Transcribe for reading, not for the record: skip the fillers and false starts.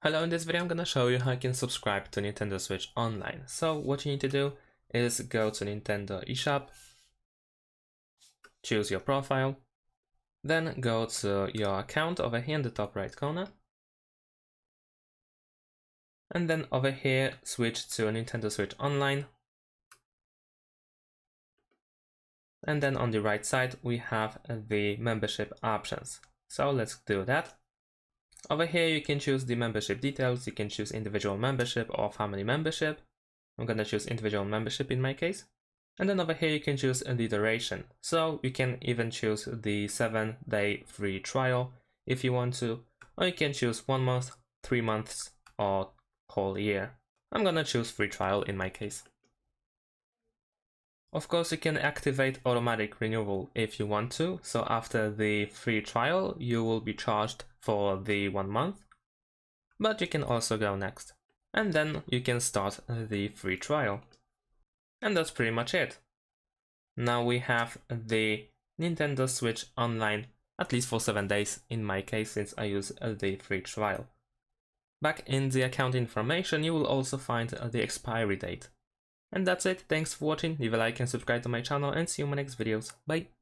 Hello, in this video I'm gonna show you how you can subscribe to Nintendo Switch Online. So what you need to do is go to Nintendo eShop, choose your profile, then go to your account over here in the top right corner, and then over here switch to Nintendo Switch Online, and then on the right side we have the membership options. So let's do that. Over here you can choose the membership details, you can choose individual membership or family membership. I'm gonna choose individual membership in my case. And then over here you can choose the duration. So you can even choose the 7-day free trial if you want to, or you can choose 1 month, 3 months, or whole year. I'm gonna choose free trial in my case. Of course, you can activate automatic renewal if you want to. So after the free trial, you will be charged for the 1 month, but you can also go next. And then you can start the free trial. And that's pretty much it. Now we have the Nintendo Switch Online, at least for 7 days in my case, since I use the free trial. Back in the account information, you will also find the expiry date. And that's it, thanks for watching, leave a like and subscribe to my channel, and see you in my next videos, bye!